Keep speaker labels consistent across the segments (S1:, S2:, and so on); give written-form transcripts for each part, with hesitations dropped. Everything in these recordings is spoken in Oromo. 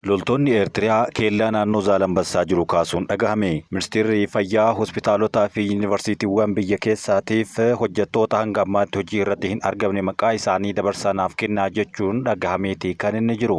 S1: Loltoonni Eertiriyaa keellaa naannoo Zaalambassaa jiru kaasuun dhagahame. Ministeerri Fayyaa hospitaalotaa fi yuunivarsiitiiwwan biyya keessaatiif hojjettoota hanga ammaatti hojii irratti hin argamne maqaa isaanii dabarsanaaf kennaa jechuun dhagahameeti kan inni jiru.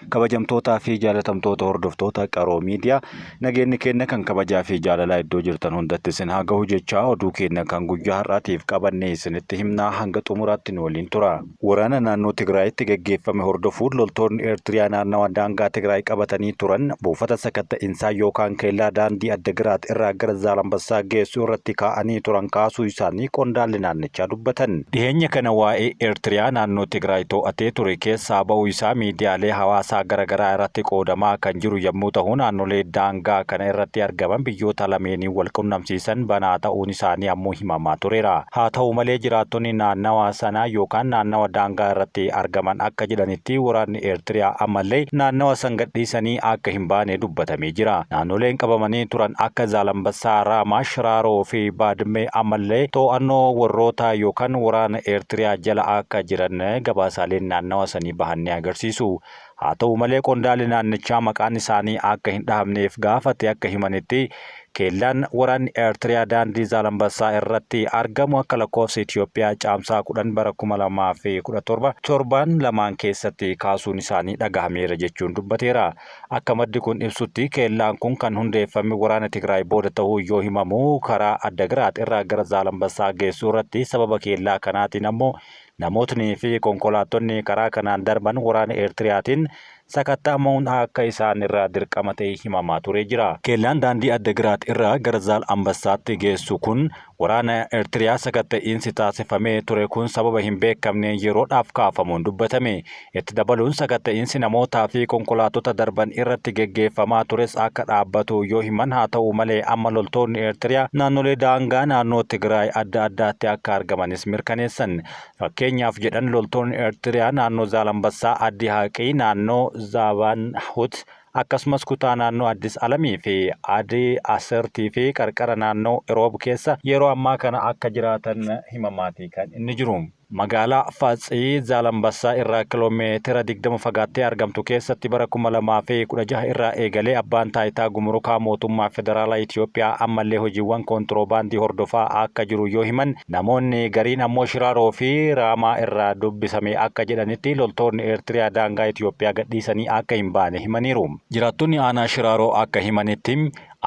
S1: Kabajamtootaa fi jaalatamtoota hordoftoota qaroo miidiyaa nageenyi keenya kan kabajaa fi jaalalaa iddoo jirtan hundatti isin haa gahu jechaa oduu keenya kan guyyaa har'aatiif qabannee isinitti himnaa hanga xumuraatti nu waliin tura. Waraana naannoo Tigraayitti gaggeeffame hordofuun loltoonni Eertiriyaa naannawa daangaa Tigraay qabatanii turan buufata sakatta'insaa yookaan keellaa daandii Addagiraat irraa gara Zaalambassaa geessu irratti kaa'anii turan kaasuu isaanii qondaalli naannichaa dubbatan. Dhiheenya kana waa'ee Eertiriyaa naannoo Tigraay to'atee ture keessaa ba'uu isaa miidiyaalee hawaasaa garaagaraa irratti qoodamaa kan jiru yommuu ta'u naannolee daangaa kana irratti argaman biyyoota lameenii wal qunnamsiisan banaa ta'uun isaanii ammoo himamaa tureera. Haa ta'u malee jiraattonni naannawa sanaa yookaan naannawa daangaa irratti argaman akka jedhanitti waraanni Eertiriyaa ammallee naannawa gadhiisanii akka hin baane dubbatamee jira. Naannoleen qabamanii turan akka Zaalambassaa, Raamaa, Shiraaroo fi Baadmee ammallee to'annoo warroota yookaan waraana Eertiriyaa jala akka jiran gabaasaaleen naannawa sanii bahan ni agarsiisu. Haa ta'u malee qondaalli naannichaa maqaan isaanii akka hin dhahamneef gaafate akka himanitti keellaan waraanni Eertiriyaa daandii Zaalambassaa irratti argamu akka lakkoofsa Itoophiyaa caamsaa 10 bara 2017 torban lamaan keessatti kaasuun isaanii dhagahameera jechuun dubbateera. Akka maddi kun ibsutti keellaan kun kan hundeeffame waraana Tigraay booda ta'uu yoo himamu karaa Addagiraat irraa gara Zaalambassaa geessuu irratti sababa keellaa kanaatiin ammoo namootni fi konkolaattonni karaa kanaan darban waraana Eertiriyaatiin sakatta'amuun akka isaan irraa dirqama ta'e himamaa ture jira. Keellaan daandii Addagiraat irraa gara Zaalambassaatti geessu kun waraana Eertiriyaa sakatta'iinsi taasifamee ture kun sababa hin beekamne yeroodhaaf kaafamuun dubbatame. Itti dabaluun sakatta'iinsi namootaa fi konkolaattota darban irratti geggeeffamaa tures akka dhaabbatu yoo himan haa ta'u malee amma loltoonni Eertiriyaa naannolee daangaa naannoo Tigraay adda addaatti akka argamanis mirkaneessan. Fakkeenyaaf jedhan loltoonni Eertiriyaa naannoo Zaalambassaa addi haaqii naannoo Zaabaan Hut akkasumas kutaa naannoo Addis Alamii fi Adii Asertii fi qarqara naannoo Iroob keessa yeroo ammaa kana akka jiraatan himamaati kan inni jiru. Magaalaa Faatsii Zaalambassaa irraa kiiloomeetira 20 fagaattee argamtu keessatti bara 2016 irraa eegalee abbaan taayitaa gumurukaa mootummaa federaalaa Itoophiyaa ammallee hojiiwwan kontiroobaandii hordofaa akka jiru yoo himan namoonni gariin ammoo Shiraaroo fi Raamaa irraa dubbisame akka jedhanitti loltoonni Eertiriyaa daangaa Itoophiyaa gadhiisanii akka hin baane himaniiru. Jiraattonni aanaa Shiraaroo akka himanitti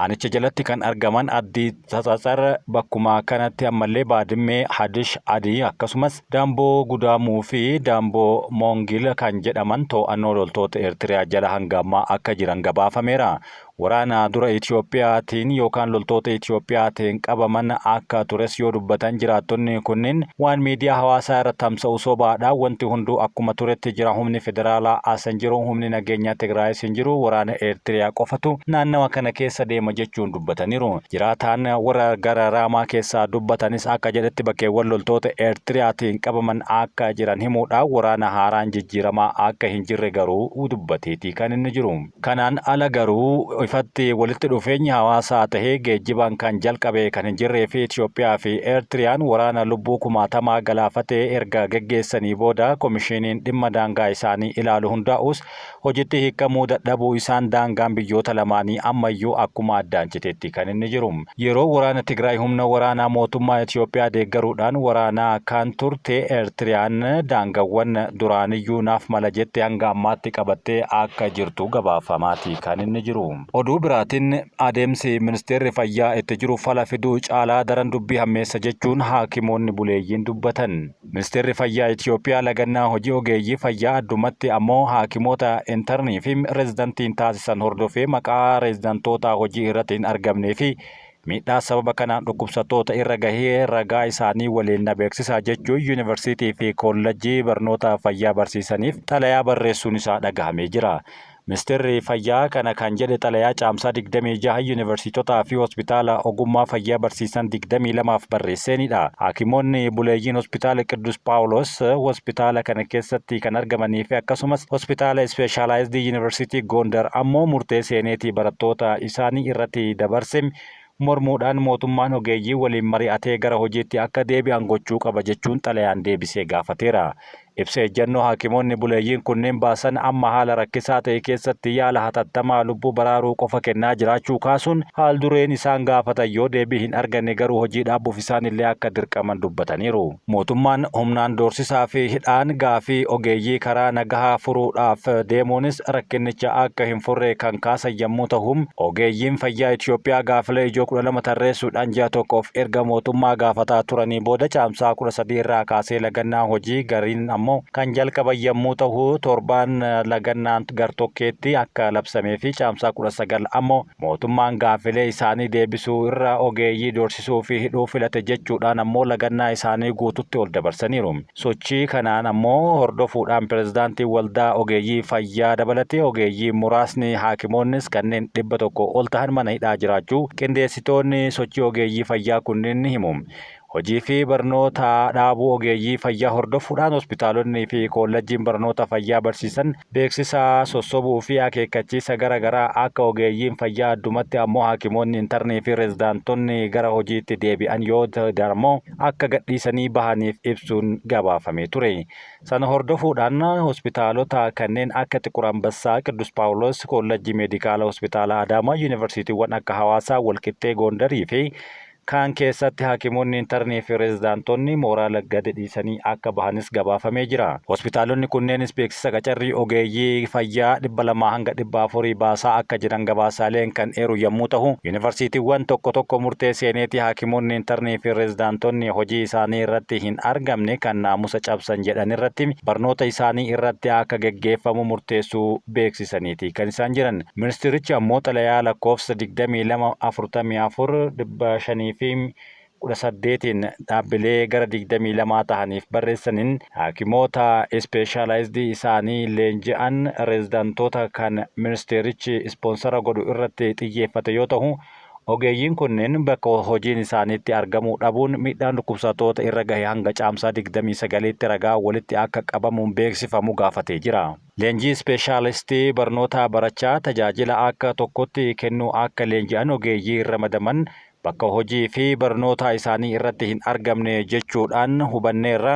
S1: aanicha jalatti kan argaman addii Tsatsar bakkuma kanatti ammallee Baadmee, Hadish, Adii akkasumas Daamboo Gudaamuu fi Daamboo Moongil kan jedhaman to'annoo loltoota Eertiriyaa jala hanga ammaa akka jiran gabaafameera. Waraana dura Itoophiyaatiin yookaan loltoota Itoophiyaatiin qabaman akka tures yoo dubbatan jiraattonni kunniin waan miidiyaa hawaasaa irratti tamsa'u sobaadha. Wanti hunduu akkuma turetti jira. Humni federaalaa asan jiru, humni nageenyaa Tigraay hin jiru, waraana Eertiriyaa qofatu naannawa kana keessa deema jechuun dubbataniiru. Jiraataan warra gara Raamaa keessaa dubbatanis akka jedhetti bakkeewwan loltoota Eertiriyaatiin qabaman akka jiran himuudha. Waraana haaraan jijjiiramaa akka hin jirre garuu dubbateeti kan inni jiru. Kanaan ala garuu ifatti walitti dhufeenya hawaasaa tahee geejjibaan kan jalqabe kan hin jirree fi Itoophiyaa fi Eertiriyaan waraana lubbuu kumaatamaa galaafatee erga geggeessanii booda komishiiniin dhimma daangaa isaanii ilaalu hundaa'us hojiitti hiikamuu dadhabuu isaan daangaan biyyoota lamaanii ammayyuu akkuma addaan citeetti kan inni jiru. Yeroo waraana Tigraay humna waraanaa mootummaa Itoophiyaa deeggaruudhaan waraanaa kan turte Eertiriyaan daangaawwan duraaniyyuu naaf mala jettee hanga ammaatti qabattee akka jirtu gabaafamaati kan inni jiru. Oduu biraatiin adeemsi ministeerri fayyaa itti jiru fala fiduu caalaa daran dubbii hammeessa jechuun haakimoonni buleeyyiin dubbatan. Ministeerri fayyaa Itoophiyaa lagannaa hojii ogeeyyii fayyaa addumatti ammoo haakimoota intarnii fi reezidantiin taasisan hordofee maqaa reezidantoota hojii irratti hin argamnee fi miidhaa sababa kanaan dhukkubsattoota irra gahee ragaa isaanii waliin na beeksisaa jechuun yuunivarsiitii fi koolleejjii barnoota fayyaa barsiisaniif xalayaa barreessuun isaa dhagahamee jira. Ministeerri fayyaa kana kan jedhe xalayaa caamsaa 26 yuunivarsiitotaa fi hospitaala ogummaa fayyaa barsiisan 22f barreessanidha. Haakimoonni buleeyyiin hospitaala Qiddus Phaawulos hospitaala kana keessatti kan argamanii fi akkasumas hospitaala Ispeeshaalaayizd Yuunivarsiitii Gondar ammoo murtee seeneetii barattoota isaanii irratti dabarse mormuudhaan mootummaan ogeeyyii waliin mari'atee gara hojiitti akka deebi'an gochuu qaba jechuun xalayaan deebisee gaafateera. Ibsa ejjennoo haakimoonni buleeyyiin kunneen baasan amma haala rakkisaa ta'e keessatti yaala hatattamaa lubbuu baraaruu qofa kennaa jiraachuu kaasuun haal dureen isaan gaafatan yoo deebii hin arganne garuu hojii dhaabuuf isaanillee akka dirqaman dubbataniiru. Mootummaan humnaan doorsisaa fi hidhaan gaafii ogeeyyii karaa nagahaa furuudhaaf deemuunis rakkinicha akka hin furre kan kaasan yommuu ta'u, ogeeyyiin fayyaa Itoophiyaa gaafilee ijoo 12 tarreessuudhaan ji'a tokkoof erga mootummaa gaafataa turanii booda caamsaa 13 irraa kaasee lagannaa hojii gariin ammoo kan jalqaban yommuu ta'u, torbaan lagannaan gartokkeetti akka labsamee fi caamsaa 19 ammoo mootummaan gaafilee isaanii deebisuu irraa ogeeyyii doorsisuu fi hidhuu filate jechuudhaan ammoo lagannaa isaanii guututti ol dabarsaniiru. Sochii kanaan ammoo hordofuudhaan pirezidaantii waldaa ogeeyyii fayyaa dabalatee ogeeyyii muraasni haakimoonnis kanneen 100 ol ta'an mana hidhaa jiraachuu qindeessitoonni sochii ogeeyyii fayyaa kunneen ni himu. Hojii fi barnoota dhaabuu ogeeyyii fayyaa hordofuudhaan hospitaalonni fi koolleejjiin barnoota fayyaa barsiisan beeksisa sossobuu fi akeekkachiisa garaagaraa akka ogeeyyiin fayyaa addumatti ammoo haakimoonni intarnii fi rezidaantonni gara hojiitti deebi'an yoo darmoo akka gadhiisanii bahaniif ibsuun gabaafamee ture. Sana hordofuudhaan hospitaalota kanneen akka Xiqur Ambassaa, Qiddus Paawulos, koolleejjii meedikaala hospitaala Adaamaa, yuunivarsiitiiwwan akka Hawaasaa, Walqixxee, Goondarii fi kan keessatti haakimoonni intarnii fi rezidaantonni mooraa gadi dhiisanii akka bahanis gabaafamee jira. Hospitaalonni kunneenis beeksisa qacarrii ogeeyyii fayyaa 200 hanga 400 baasaa akka jiran gabaasaaleen kan eeru yommuu ta'u, yuunivarsiitiiwwan tokko murtee seeneetii haakimoonni intarnii fi rezidaantonni hojii isaanii irratti hin argamne kan naamusa cabsan jedhan irratti barnoota isaanii irratti akka geggeeffamu murteessuu beeksisaniiti kan isaan jiran. Ministeerichi ammoo xalayaa lakkoofsa 2244 fi 18 dhaabbilee gara 22 ta'aniif barreessaniin haakimoota ispeeshaalaayizidii isaanii leenji'an rezidaantoota kan ministeerichi ispoonsara godhu irratti xiyyeeffate yoo ta'u, ogeeyyiin kunneen bakka hojiin isaaniitti argamuu dhabuun miidhaan dhukkubsattoota irra gahe hanga caamsaa 29tti ragaa walitti akka qabamuun beeksifamu gaafatee jira. Leenjii ispeeshaalistii barnoota barachaa tajaajila akka tokkotti kennuu akka leenji'an ogeeyyii ramadaman bakka hojii fi barnoota isaanii irratti hin argamne jechuudhaan hubanneerra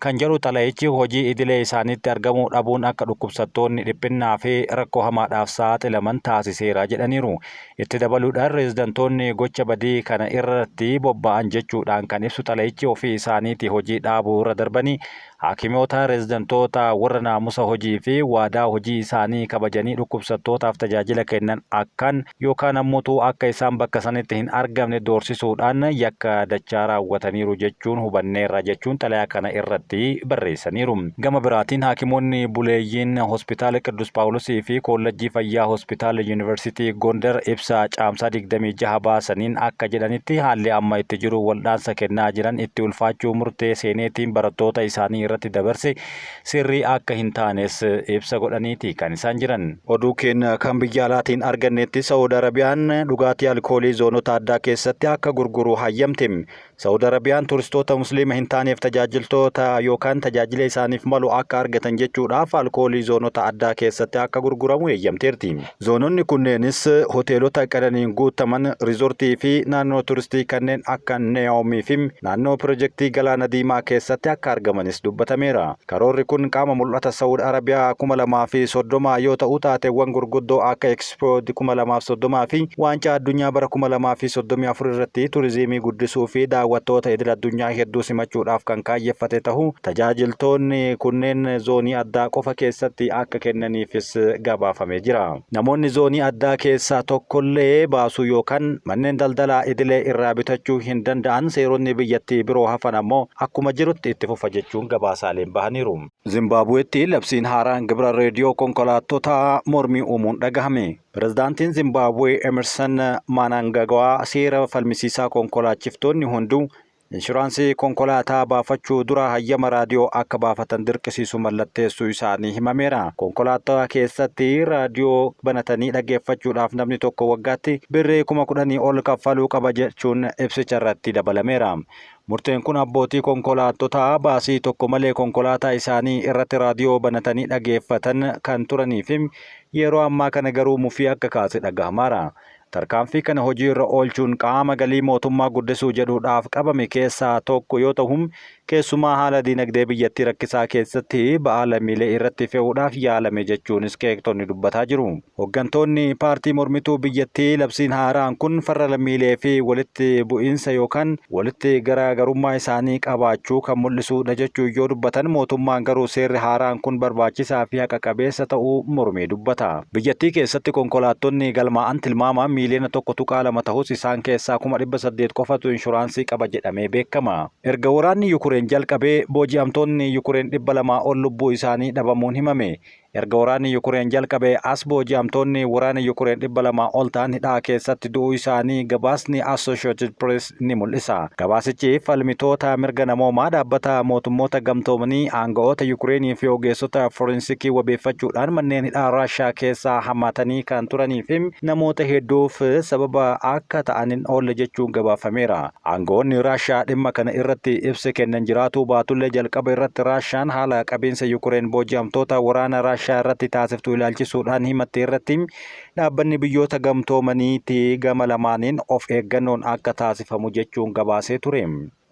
S1: kan jedhu xalayichi hojii idilee isaaniitti argamuu dhabuun akka dhukkubsattoonni dhiphinnaa fi rakkoo hamaadhaaf saaxilaman taasiseera jedhaniiru. Itti dabaluudhaan rezidantoonni gocha badii kana irratti bobba'an jechuudhaan kan ibsu xalayichi ofii isaaniiti hojii dhaabuu irra darbanii haakimoota rezidantoota warra naamusa hojii fi waadaa hojii isaanii kabajanii dhukkubsattootaaf tajaajila kennan akkan yookaan ammoo akka isaan bakka sanitti hin argamne doorsisuudhaan yakka dachaa raawwataniiru jechuun hubanneerra jechuun xalayaa kana irratti barreessaniiru. Gama biraatiin haakimoonni buleeyyiin hospitaala Qiddus Paawulosii fi koolleejjii fayyaa hospitaala yuunivarsiitii Gondar ibsa caamsaa 26 baasaniin akka jedhanitti haalli amma itti jiru wal'aansa kennaa jiran itti ulfaachuu murtee seeneetiin barattoota isaanii irratti dabarse sirrii akka hin taanes ibsa godhaniiti kan isaan jiran. Oduu keenya kan biyya alaatiin argannetti Saudi Arabiyaan dhugaatii alkoolii zoonota addaa keessatti akka gurguru hayyamte. Saudi Arabiyaan turistoota musliima hin taaneef tajaajiltoota yookaan tajaajila isaaniif malu akka argatan jechuudhaaf alkoolii zoonota addaa keessatti akka gurguramu eeyyamteerti. Zoononni kunneenis hoteelota qananiin guutaman, riizortii fi naannoo turistii kanneen akka Neeyoomii fi naannoo piroojeektii Galaana Diimaa keessatti akka argamanis dubbatameera. Karoorri kun qaama mul'ata Saudi Arabiyaa 2030 yoo ta'u taateewwan gurguddoo akka Expo 2030 fi waancaa addunyaa bara 2034 irratti turizimii guddisuu fi daawwattoota idil addunyaa hedduu simachuudhaaf kan kaayyeffate ta'u tajaajiltoonni kunneen zoonii addaa qofa keessatti akka kennaniifis gabaafamee jira. Namoonni zoonii addaa keessaa tokkollee baasuu yookaan manneen daldalaa idilee irraa bitachuu hin danda'an seeronni biyyattii biroo hafan ammoo akkuma jirutti itti fufa jechuun gabaasaaleen bahaniiru. Zimbaabuweetti labsiin haaraan gibira reediyoo konkolaattota mormii uumuun dhagahame. Pirezidaantiin Zimbaabuwee Emerson Mnangagwa seera falmisiisaa konkolaachiftoonni hunduu inshuraansii konkolaataa baafachuu dura hayyama raadiyoo akka baafatan dirqisiisu mallatteessuu isaanii himameera. Konkolaataa keessatti raadiyoo banatanii dhaggeeffachuudhaaf namni tokko waggaatti birrii 10,000 ol kaffaluu qaba jechuun ibsicha irratti dabalameera. Murteen kun abbootii konkolaattota baasii tokko malee konkolaataa isaanii irratti raadiyoo banatanii dhaggeeffatan kan turaniif yeroo ammaa kana garuu mufii akka kaase dhagahamaara. Tarkaanfii kana hojii irra oolchuun qaama galii mootummaa guddisuu jedhuudhaaf qabame keessaa tokko yoo ta'u keessumaa haala dinagdee biyyattii rakkisaa keessatti ba'aa lammiilee irratti fe'uudhaaf yaalame jechuunis qeeqxonni dubbataa jiru. Hooggantoonni paartii mormituu biyyattii labsiin haaraan kun farra lammiilee fi walitti bu'iinsa yookaan walitti garaagarummaa isaanii qabaachuu kan mul'isudha jechuun yoo dubbatan, mootummaan garuu seerri haaraan kun barbaachisaa fi haqa qabeessa ta'uu mormee dubbata. Biyyattii keessatti konkolaattonni galmaa'an tilmaamaan miiliyoona 1.2 ta'us isaan keessaa 800 qofatu inshuraansii qaba jedhamee beekama. Erga waraanni Yukureen jalqabee booji'amtoonni Yukureen 200 ol lubbuu isaanii dhabamuun himame. Erga waraanni Yukureen jalqabee as booji'amtoonni waraana Yukureen 200 ol ta'an hidhaa keessatti du'uu isaanii gabaasni Associated Press ni mul'isa. Gabaasichi falmitoota mirga namoomaa, dhaabbata mootummoota gamtoomanii, aanga'oota Yukureenii fi ogeessota forensikii wabeeffachuudhaan manneen hidhaa Raashiyaa keessaa hammatanii kan turanii fi namoota hedduuf sababa akka ta'aniin oolle jechuun gabaafameera. Aanga'oonni Raashiyaa dhimma kana irratti ibsa kennan jiraatu baatullee jalqaba irratti Raashiyaan haala qabiinsa Yukureen booji'amtoota waraana Raashiyaa irratti taasiftuu ilaalchisuudhaan himatte irratti dhaabbanni biyyoota gamtoomaniitti gama lamaaniin of eeggannoon akka taasifamu jechuun gabaasee ture.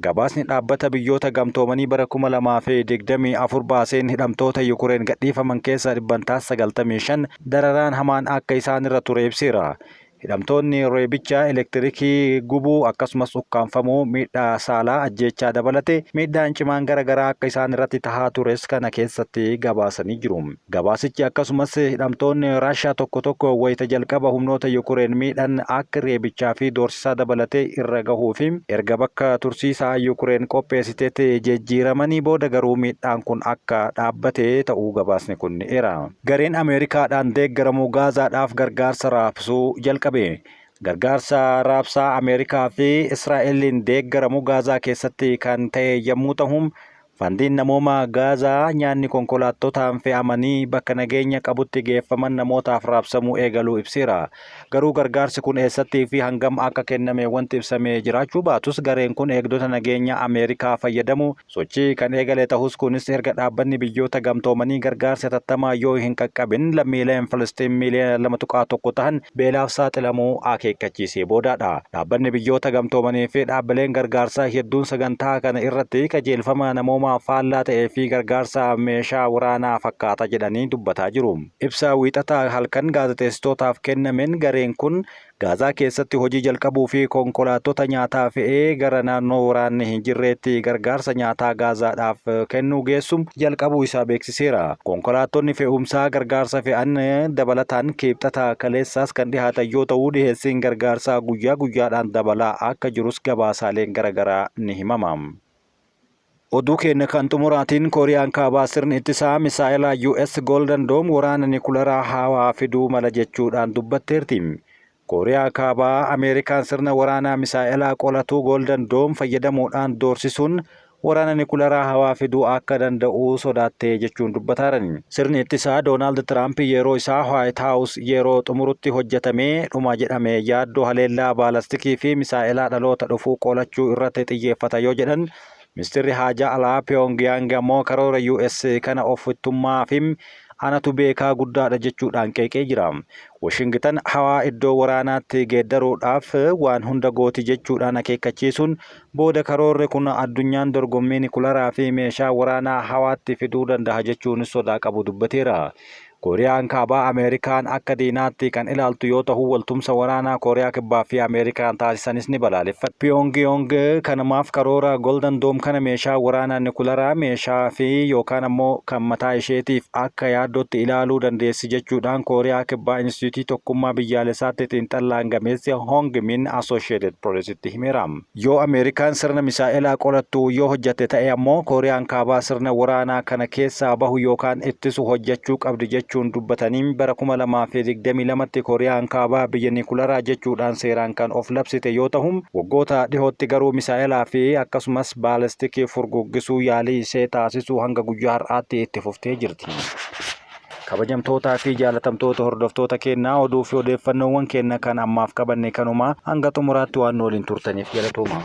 S1: Gabaasni dhaabbata biyyoota gamtoomanii bara 2024 baaseen hidhamtoota Yukureen gadhiifaman keessaa 95 dararaan hamaan akka isaan irra ture ibseera. Hidhamtoonni reebicha, elektirikii gubuu akkasumas ukkaanfamuu, miidhaa saalaa, ajjeechaa dabalate miidhaan cimaan garaagaraa akka isaan irratti tahaa tures kana keessatti gabaasanii jiru. Gabaasichi akkasumas hidhamtoonni Raashiyaa tokko wayita jalqaba humnoota Yukureen miidhan akka reebichaa fi doorsisaa dabalate irra gahuu fi erga bakka tursiisaa Yukureen qopheessiteetti jijjiiramanii booda garuu miidhaan kun akka dhaabbate ta'uu gabaasni kun ni eera. Gareen Ameerikaadhaan deeggaramu Gaazaadhaaf gargaarsa raabsuu jalqabe. Gargaarsa raabsaa Ameerikaa fi Israa'eliin deeggaramu Gaazaa keessatti kan ta'e yommuu ta'u, fandiin namooma Gaazaa nyaanni konkolaattotaan fe'amanii bakka nageenya qabutti geeffaman namootaaf raabsamuu eegaluu ibseera. Garuu gargaarsi kun eessattii fi hangam akka kenname wanti ibsamee jiraachuu baatus gareen kun eegdota nageenya Ameerikaa fayyadamu sochii kan eegale ta'us kunis erga dhaabbanni biyyoota gamtoomanii gargaarsa hatattamaa yoo hin qaqqabin lammiileen Filistiin miiliyoona 2.1 ta'an beelaaf saaxilamuu akeekkachiisee boodaadha. Dhaabbanni biyyoota gamtoomanii fi dhaabbileen gargaarsaa hedduun sagantaa kana irratti qajeelfama namooma faallaa ta'ee fi gargaarsa meeshaa waraanaa fakkaata jedhanii dubbataa jiru. Ibsa wiixataa halkan gaazexeessitootaaf kennameen gareen kun Gaazaa keessatti hojii jalqabuu fi konkolaattota nyaataa fe'ee gara naannoo waraanni hin jirreetti gargaarsa nyaataa Gaazaadhaaf kennuu geessu jalqabuu isaa beeksiseera. Konkolaattonni fe'umsaa gargaarsa fe'an dabalataan kibxata kaleessaas kan dhihaatan yoo ta'u, dhiheessiin gargaarsaa guyyaa guyyaadhaan dabalaa akka jirus gabaasaaleen garaagaraa ni himama. Oduu keenya kan xumuraatiin Kooriyaan kaabaa sirni ittisaa misaa'ilaa US Golden Dome waraana nikuleeraa hawaa fiduu mala jechuudhaan dubbatteerti. Kooriyaa kaabaa Ameerikaan sirna waraanaa misaa'ilaa qolatu Golden Dome fayyadamuudhaan doorsisuun waraana nikuleeraa hawaa fiduu akka danda'u sodaattee jechuun dubbataarani. Sirni ittisaa Doonaald Tiraamp yeroo isaa White House yeroo xumurutti hojjetamee dhuma jedhame yaaddoo haleellaa baalastikii fi misaa'ilaa dhaloota dhufuu qolachuu irratti xiyyeeffata yoo jedhan, Ministeerri Haajaa Alaa Pyongyang ammoo karoora US kana ofittummaa fi anatu beekaa guddaadha jechuudhaan qeeqee jira. Washington hawaa iddoo waraanaatti geeddaruudhaaf waan hunda gooti jechuudhaan akeekkachiisuun booda karoorri kun addunyaan dorgommii nikuleeraa fi meeshaa waraanaa hawaatti fiduu danda'a jechuun sodaa qabu dubbateera. Kooriyaan kaabaa Ameerikaan akka diinaatti kan ilaaltu yoo ta'u, waltumsa waraanaa Kooriyaa kibbaa fi Ameerikaan taasisanis ni balaaleffata. Pyongyang kanamaaf karoora Golden Dome kana meeshaa waraanaa nikuleeraa meeshaa fi yookaan ammoo kan mataa isheetiif akka yaaddootti ilaaluu dandeessi jechuudhaan Kooriyaa kibbaa Instituutii Tokkummaa Biyyaalessaatti xiinxallaan gameessi Hong Min Associated Pressitti himeera. Yoo Ameerikaan sirna misaa'ilaa qolattu yoo hojjette ta'e ammoo Kooriyaan kaabaa sirna waraanaa kana keessaa bahu yookaan ittisu hojjechuu qabdi jechuudha. Dubbatanii bara 2022tti Kooriyaan kaabaa biyya nikuleeraa jechuudhaan seeraan kan of labsite yoo ta'u, waggoota dhihootti garuu misaa'ilaa fi akkasumas baalastikii furguggisuu yaalii ishee taasisuu hanga guyyaa har'aatti itti fuftee jirti. Kabajamtootaa fi jaalatamtoota hordoftoota keenyaa oduu fi odeeffannoowwan keenya kan ammaaf qabanne kanuma hanga xumuraatti waan waliin turtaniif galatooma.